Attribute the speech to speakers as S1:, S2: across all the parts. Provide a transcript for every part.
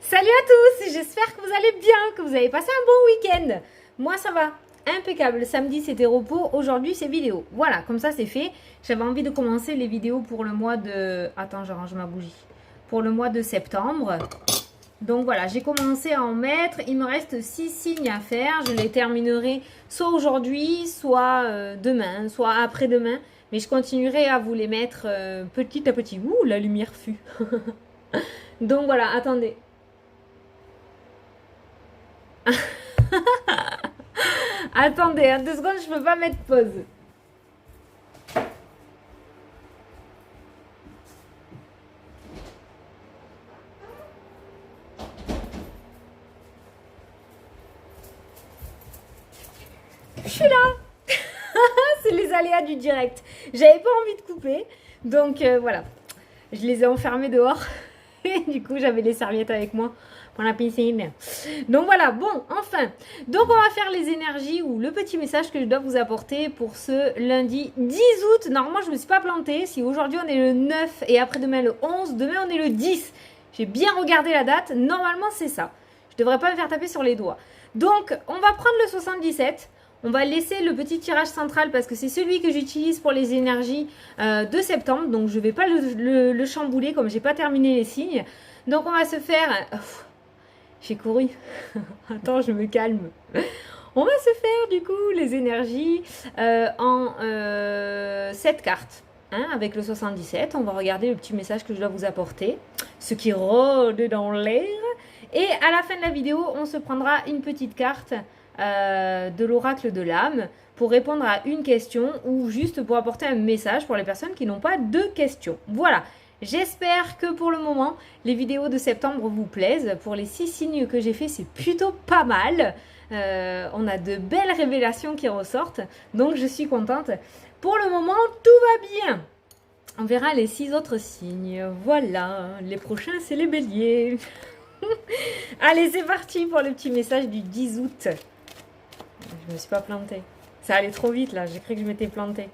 S1: Salut à tous, j'espère que vous allez bien, que vous avez passé un bon week-end. Moi ça va, impeccable. Samedi c'était repos, aujourd'hui c'est vidéo. Voilà, comme ça c'est fait. J'avais envie de commencer les vidéos pour le mois de... Attends, je range ma bougie. Pour le mois de septembre. Donc voilà, j'ai commencé à en mettre. Il me reste 6 signes à faire. Je les terminerai soit aujourd'hui, soit demain, soit après-demain. Mais je continuerai à vous les mettre petit à petit. Ouh, la lumière fut. Donc voilà, attendez. Attendez, hein, 2 secondes, je peux pas mettre pause. Je suis là. C'est les aléas du direct. J'avais pas envie de couper, donc voilà. Je les ai enfermés dehors. Et du coup, j'avais les serviettes avec moi pour la piscine. Donc voilà, bon, enfin. Donc on va faire les énergies ou le petit message que je dois vous apporter pour ce lundi 10 août. Normalement, je me suis pas plantée. Si aujourd'hui on est le 9 et après-demain le 11, demain on est le 10. J'ai bien regardé la date. Normalement, c'est ça. Je devrais pas me faire taper sur les doigts. Donc, on va prendre le 77. On va laisser le petit tirage central parce que c'est celui que j'utilise pour les énergies de septembre. Donc, je ne vais pas le chambouler comme je n'ai pas terminé les signes. Donc, on va se faire... J'ai couru. Attends, je me calme. On va se faire du coup les énergies en 7 cartes. Hein, avec le 77, on va regarder le petit message que je dois vous apporter. Ce qui rôde dans l'air. Et à la fin de la vidéo, on se prendra une petite carte de l'oracle de l'âme pour répondre à une question ou juste pour apporter un message pour les personnes qui n'ont pas de questions. Voilà, j'espère que pour le moment, les vidéos de septembre vous plaisent. Pour les 6 signes que j'ai fait, c'est plutôt pas mal. On a de belles révélations qui ressortent, donc je suis contente. Pour le moment, tout va bien. On verra les 6 autres signes. Voilà, les prochains, c'est les béliers. Allez, c'est parti pour le petit message du 10 août. Je me suis pas plantée. Ça allait trop vite là, j'ai cru que je m'étais plantée.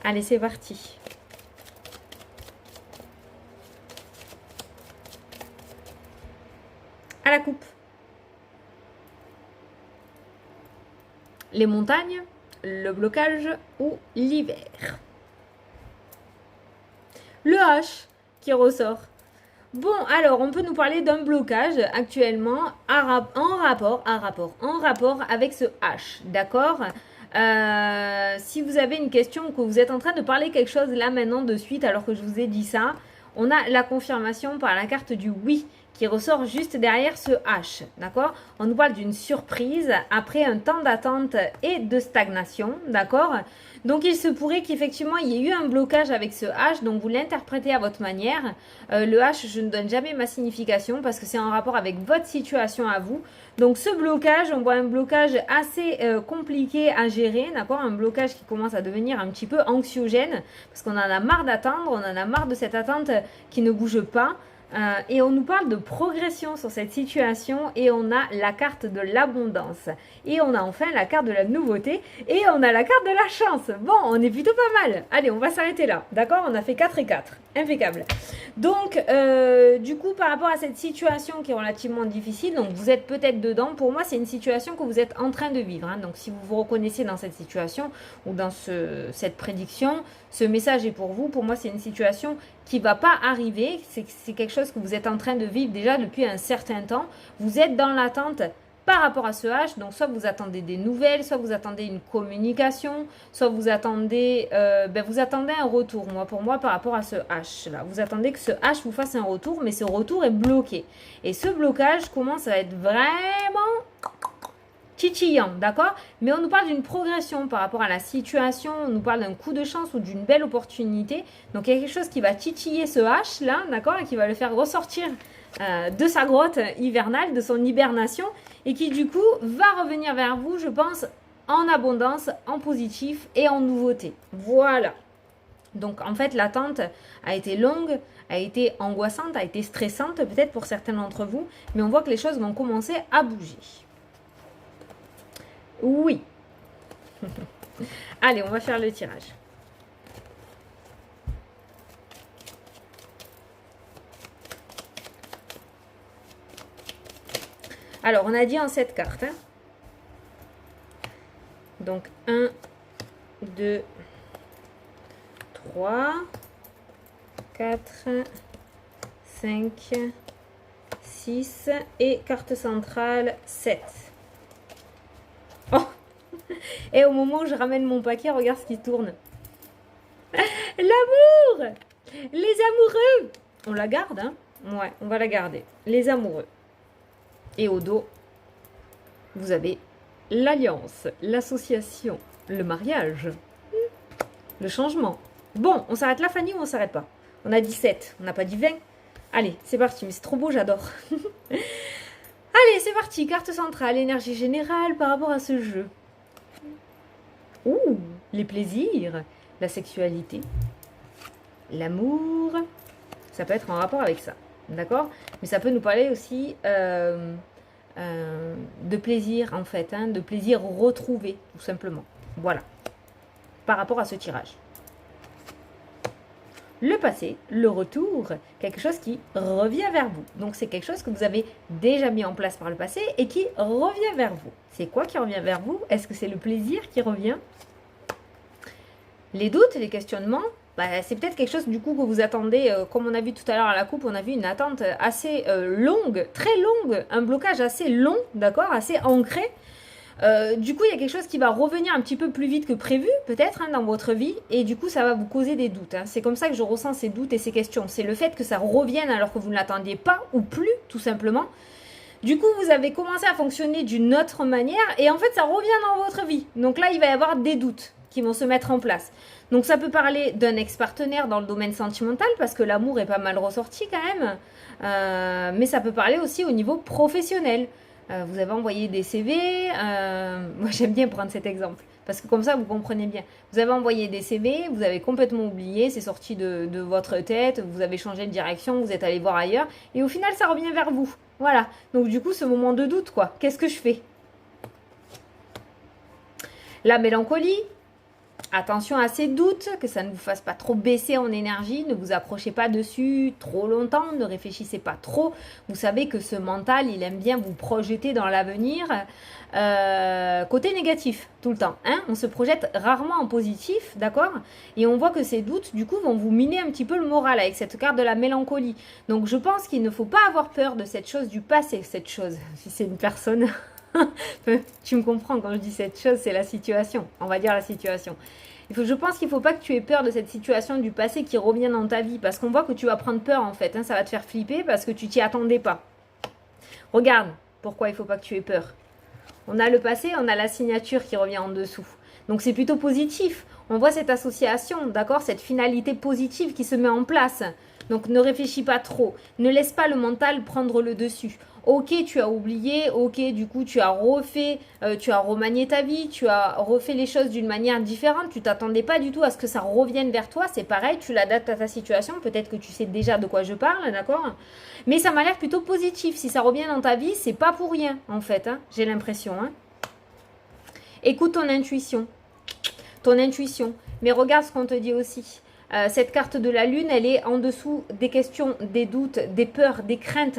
S1: Allez, c'est parti. À la coupe. Les montagnes, le blocage ou l'hiver. Le H qui ressort. Bon, alors, on peut nous parler d'un blocage actuellement en rapport avec ce H, d'accord? Si vous avez une question, que vous êtes en train de parler quelque chose là maintenant de suite alors que je vous ai dit ça, on a la confirmation par la carte du oui qui ressort juste derrière ce H, d'accord? On nous parle d'une surprise après un temps d'attente et de stagnation, d'accord? Donc il se pourrait qu'effectivement il y ait eu un blocage avec ce H, donc vous l'interprétez à votre manière. Le H, je ne donne jamais ma signification parce que c'est en rapport avec votre situation à vous. Donc ce blocage, on voit un blocage assez compliqué à gérer, d'accord? Un blocage qui commence à devenir un petit peu anxiogène parce qu'on en a marre d'attendre, on en a marre de cette attente qui ne bouge pas. Et on nous parle de progression sur cette situation et on a la carte de l'abondance et on a enfin la carte de la nouveauté et on a la carte de la chance. Bon, on est plutôt pas mal. Allez, on va s'arrêter là, d'accord? On a fait 4 et 4, impeccable. Donc, du coup, par rapport à cette situation qui est relativement difficile, donc vous êtes peut-être dedans. Pour moi, c'est une situation que vous êtes en train de vivre, hein. Donc, si vous vous reconnaissez dans cette situation ou dans cette prédiction, ce message est pour vous. Pour moi, c'est une situation qui ne va pas arriver. C'est quelque chose que vous êtes en train de vivre déjà depuis un certain temps. Vous êtes dans l'attente par rapport à ce H. Donc, soit vous attendez des nouvelles, soit vous attendez une communication, soit vous attendez, vous attendez un retour. Pour moi, par rapport à ce H là, vous attendez que ce H vous fasse un retour, mais ce retour est bloqué. Et ce blocage commence à être vraiment titillant, d'accord? Mais on nous parle d'une progression par rapport à la situation, on nous parle d'un coup de chance ou d'une belle opportunité. Donc il y a quelque chose qui va titiller ce H là, d'accord? Et qui va le faire ressortir de sa grotte hivernale, de son hibernation, et qui du coup va revenir vers vous, je pense, en abondance, en positif et en nouveauté. Voilà. Donc en fait l'attente a été longue, a été angoissante, a été stressante peut-être pour certains d'entre vous, mais on voit que les choses vont commencer à bouger. Oui. Allez, on va faire le tirage. Alors, on a dit en 7 cartes. Hein. Donc, 1, 2, 3, 4, 5, 6 et carte centrale 7. Oh! Et au moment où je ramène mon paquet, regarde ce qui tourne. L'amour! Les amoureux! On la garde, hein? Ouais, on va la garder. Les amoureux. Et au dos, vous avez l'alliance, l'association, le mariage, le changement. Bon, on s'arrête là, Fanny, ou on s'arrête pas? On a dit 7, on n'a pas dit 20. Allez, c'est parti, mais c'est trop beau, j'adore. Allez, c'est parti, carte centrale, énergie générale par rapport à ce jeu. Ouh, les plaisirs, la sexualité, l'amour, ça peut être en rapport avec ça, d'accord? Mais ça peut nous parler aussi de plaisir, en fait, hein, de plaisir retrouvé, tout simplement. Voilà, par rapport à ce tirage. Le passé, le retour, quelque chose qui revient vers vous. Donc, c'est quelque chose que vous avez déjà mis en place par le passé et qui revient vers vous. C'est quoi qui revient vers vous? Est-ce que c'est le plaisir qui revient? Les doutes, les questionnements, c'est peut-être quelque chose du coup que vous attendez, comme on a vu tout à l'heure à la coupe, on a vu une attente assez longue, très longue, un blocage assez long, d'accord, assez ancré. Du coup, il y a quelque chose qui va revenir un petit peu plus vite que prévu, peut-être, hein, dans votre vie, et du coup, ça va vous causer des doutes. Hein. C'est comme ça que je ressens ces doutes et ces questions. C'est le fait que ça revienne alors que vous ne l'attendiez pas, ou plus, tout simplement. Du coup, vous avez commencé à fonctionner d'une autre manière, et en fait, ça revient dans votre vie. Donc là, il va y avoir des doutes qui vont se mettre en place. Donc ça peut parler d'un ex-partenaire dans le domaine sentimental, parce que l'amour est pas mal ressorti quand même, mais ça peut parler aussi au niveau professionnel. Vous avez envoyé des CV, moi j'aime bien prendre cet exemple, parce que comme ça vous comprenez bien. Vous avez envoyé des CV, vous avez complètement oublié, c'est sorti de votre tête, vous avez changé de direction, vous êtes allé voir ailleurs, et au final ça revient vers vous. Voilà, donc du coup ce moment de doute quoi, qu'est-ce que je fais? La mélancolie. Attention à ces doutes, que ça ne vous fasse pas trop baisser en énergie, ne vous accrochez pas dessus trop longtemps, ne réfléchissez pas trop. Vous savez que ce mental, il aime bien vous projeter dans l'avenir. Côté négatif, tout le temps. Hein, on se projette rarement en positif, d'accord? Et on voit que ces doutes, du coup, vont vous miner un petit peu le moral avec cette carte de la mélancolie. Donc je pense qu'il ne faut pas avoir peur de cette chose du passé, cette chose. Si c'est une personne... Tu me comprends quand je dis cette chose, c'est la situation. On va dire la situation. Je pense qu'il ne faut pas que tu aies peur de cette situation du passé qui revient dans ta vie. Parce qu'on voit que tu vas prendre peur en fait. Hein, ça va te faire flipper parce que tu t'y attendais pas. Regarde pourquoi il ne faut pas que tu aies peur. On a le passé, on a la signature qui revient en dessous. Donc c'est plutôt positif. On voit cette association, d'accord, cette finalité positive qui se met en place. Donc ne réfléchis pas trop. Ne laisse pas le mental prendre le dessus. Ok, tu as oublié, ok, du coup, tu as refait, tu as remanié ta vie, tu as refait les choses d'une manière différente, tu t'attendais pas du tout à ce que ça revienne vers toi, c'est pareil, tu l'adaptes à ta situation, peut-être que tu sais déjà de quoi je parle, d'accord? Mais ça m'a l'air plutôt positif, si ça revient dans ta vie, c'est pas pour rien, en fait, hein, j'ai l'impression. Hein. Écoute ton intuition, mais regarde ce qu'on te dit aussi. Cette carte de la lune, elle est en dessous des questions, des doutes, des peurs, des craintes.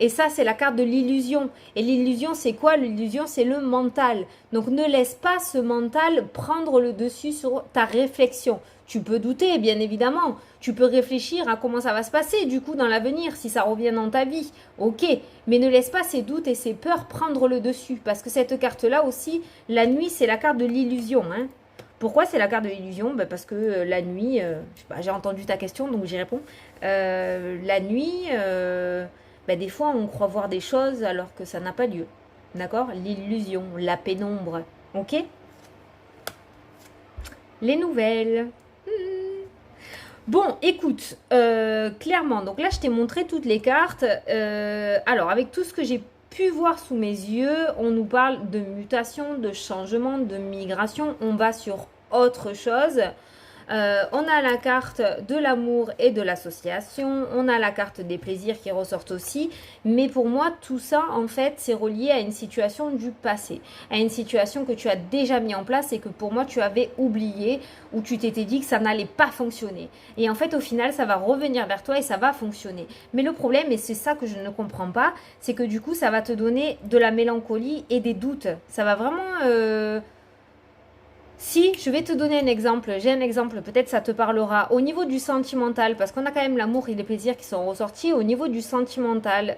S1: Et ça, c'est la carte de l'illusion. Et l'illusion, c'est quoi? L'illusion, c'est le mental. Donc, ne laisse pas ce mental prendre le dessus sur ta réflexion. Tu peux douter, bien évidemment. Tu peux réfléchir à comment ça va se passer, du coup, dans l'avenir, si ça revient dans ta vie. Ok, mais ne laisse pas ces doutes et ces peurs prendre le dessus. Parce que cette carte-là aussi, la nuit, c'est la carte de l'illusion, hein. Pourquoi c'est la carte de l'illusion? Parce que la nuit, j'ai entendu ta question, donc j'y réponds. La nuit, des fois, on croit voir des choses alors que ça n'a pas lieu. D'accord? L'illusion, la pénombre. Ok? Les nouvelles. Bon, écoute, clairement, donc là, je t'ai montré toutes les cartes. Alors, avec tout ce que j'ai pu voir sous mes yeux, on nous parle de mutation, de changement, de migration. On va sur autre chose. On a la carte de l'amour et de l'association. On a la carte des plaisirs qui ressortent aussi. Mais pour moi, tout ça, en fait, c'est relié à une situation du passé. À une situation que tu as déjà mis en place et que pour moi, tu avais oublié ou tu t'étais dit que ça n'allait pas fonctionner. Et en fait, au final, ça va revenir vers toi et ça va fonctionner. Mais le problème, et c'est ça que je ne comprends pas, c'est que du coup, ça va te donner de la mélancolie et des doutes. Ça va vraiment... Si, je vais te donner un exemple, j'ai un exemple, peut-être ça te parlera. Au niveau du sentimental, parce qu'on a quand même l'amour et les plaisirs qui sont ressortis, au niveau du sentimental,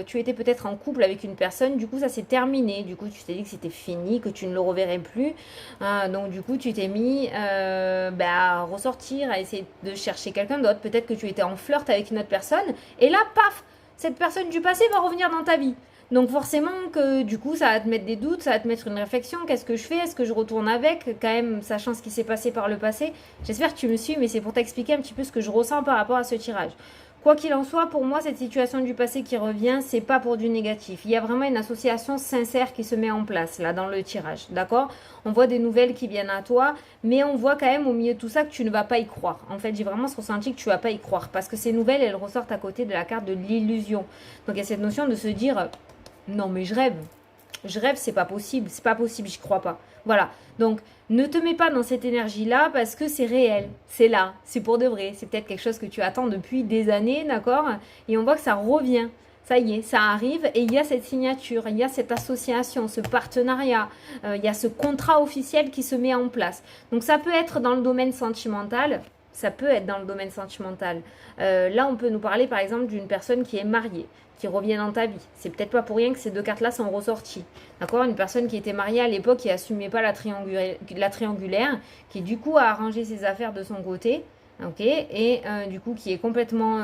S1: tu étais peut-être en couple avec une personne, du coup ça s'est terminé, du coup tu t'es dit que c'était fini, que tu ne le reverrais plus, hein, donc du coup tu t'es mis à ressortir, à essayer de chercher quelqu'un d'autre, peut-être que tu étais en flirt avec une autre personne, et là, paf, cette personne du passé va revenir dans ta vie. Donc forcément que du coup ça va te mettre des doutes, ça va te mettre une réflexion, qu'est-ce que je fais, est-ce que je retourne avec, quand même sachant ce qui s'est passé par le passé. J'espère que tu me suis, mais c'est pour t'expliquer un petit peu ce que je ressens par rapport à ce tirage. Quoi qu'il en soit, pour moi, cette situation du passé qui revient, c'est pas pour du négatif. Il y a vraiment une association sincère qui se met en place là dans le tirage, d'accord? On voit des nouvelles qui viennent à toi, mais on voit quand même au milieu de tout ça que tu ne vas pas y croire. En fait, j'ai vraiment ce ressenti que tu vas pas y croire parce que ces nouvelles, elles ressortent à côté de la carte de l'illusion. Donc il y a cette notion de se dire non mais je rêve. Je rêve, c'est pas possible, j'y crois pas. Voilà. Donc ne te mets pas dans cette énergie-là parce que c'est réel, c'est là, c'est pour de vrai. C'est peut-être quelque chose que tu attends depuis des années, d'accord? Et on voit que ça revient. Ça y est, ça arrive et il y a cette signature, il y a cette association, ce partenariat, il y a ce contrat officiel qui se met en place. Donc ça peut être dans le domaine sentimental. Ça peut être dans le domaine sentimental. Là, on peut nous parler par exemple d'une personne qui est mariée, qui revient dans ta vie. C'est peut-être pas pour rien que ces deux cartes-là sont ressorties. D'accord? Une personne qui était mariée à l'époque et assumait pas la triangulaire, qui du coup a arrangé ses affaires de son côté, ok? Et du coup qui est complètement...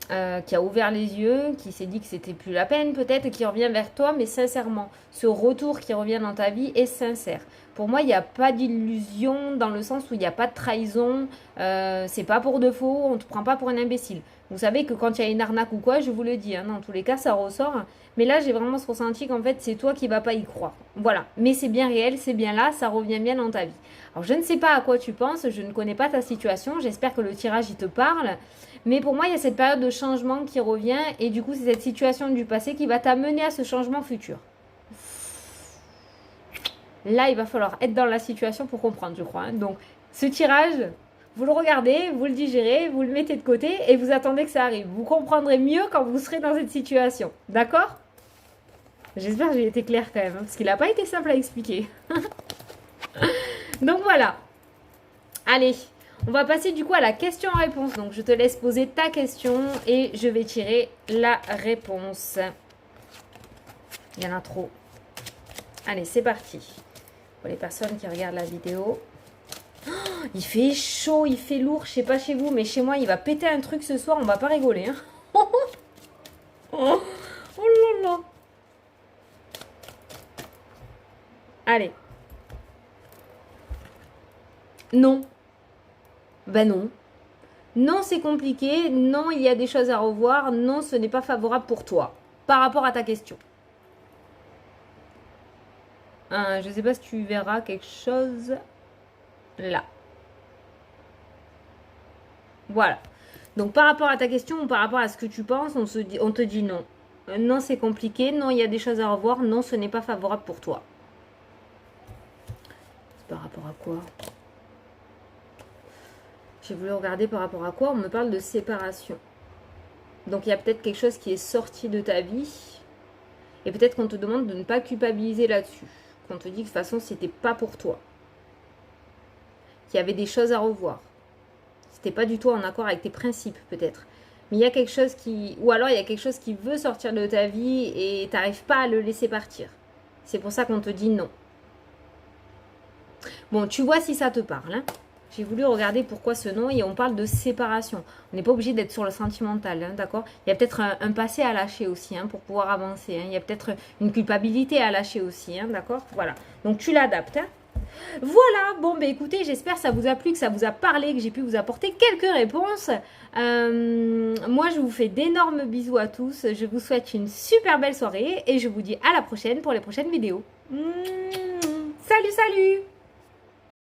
S1: qui a ouvert les yeux, qui s'est dit que c'était plus la peine peut-être, et qui revient vers toi, mais sincèrement. Ce retour qui revient dans ta vie est sincère. Pour moi, il n'y a pas d'illusion dans le sens où il n'y a pas de trahison, c'est pas pour de faux, on ne te prend pas pour un imbécile. Vous savez que quand il y a une arnaque ou quoi, je vous le dis, hein, dans tous les cas, ça ressort. Mais là, j'ai vraiment ce ressenti qu'en fait, c'est toi qui ne vas pas y croire. Voilà. Mais c'est bien réel, c'est bien là, ça revient bien dans ta vie. Alors, je ne sais pas à quoi tu penses, je ne connais pas ta situation, j'espère que le tirage, il te parle. Mais pour moi, il y a cette période de changement qui revient et du coup, c'est cette situation du passé qui va t'amener à ce changement futur. Là, il va falloir être dans la situation pour comprendre, je crois. Hein. Donc, ce tirage, vous le regardez, vous le digérez, vous le mettez de côté et vous attendez que ça arrive. Vous comprendrez mieux quand vous serez dans cette situation. D'accord? J'espère que j'ai été claire quand même, hein, parce qu'il n'a pas été simple à expliquer. Donc voilà. Allez, on va passer du coup à la question-réponse. Donc je te laisse poser ta question et je vais tirer la réponse. Il y en a trop. Allez, c'est parti. Pour les personnes qui regardent la vidéo. Oh, il fait chaud, il fait lourd. Je sais pas chez vous, mais chez moi, il va péter un truc ce soir. On va pas rigoler. Hein. Oh là là. Allez. Non. Ben non. Non, c'est compliqué. Non, il y a des choses à revoir. Non, ce n'est pas favorable pour toi. Par rapport à ta question. Je ne sais pas si tu verras quelque chose là. Voilà. Donc, par rapport à ta question ou par rapport à ce que tu penses, on te dit non. Non, c'est compliqué. Non, il y a des choses à revoir. Non, ce n'est pas favorable pour toi. C'est par rapport à quoi? J'ai voulu regarder par rapport à quoi. On me parle de séparation. Donc, il y a peut-être quelque chose qui est sorti de ta vie. Et peut-être qu'on te demande de ne pas culpabiliser là-dessus. Qu'on te dit que de toute façon, c'était pas pour toi. Qu'il y avait des choses à revoir. C'était pas du tout en accord avec tes principes, peut-être. Mais il y a quelque chose qui... Ou alors, il y a quelque chose qui veut sortir de ta vie et tu n'arrives pas à le laisser partir. C'est pour ça qu'on te dit non. Bon, tu vois si ça te parle, hein. J'ai voulu regarder pourquoi ce nom et on parle de séparation. On n'est pas obligé d'être sur le sentimental, hein, d'accord? Il y a peut-être un passé à lâcher aussi, hein, pour pouvoir avancer. Hein. Il y a peut-être une culpabilité à lâcher aussi, hein, d'accord? Voilà. Donc tu l'adaptes. Hein. Voilà, bon, bah écoutez, j'espère que ça vous a plu, que ça vous a parlé, que j'ai pu vous apporter quelques réponses. Moi, je vous fais d'énormes bisous à tous. Je vous souhaite une super belle soirée et je vous dis à la prochaine pour les prochaines vidéos. Salut, salut!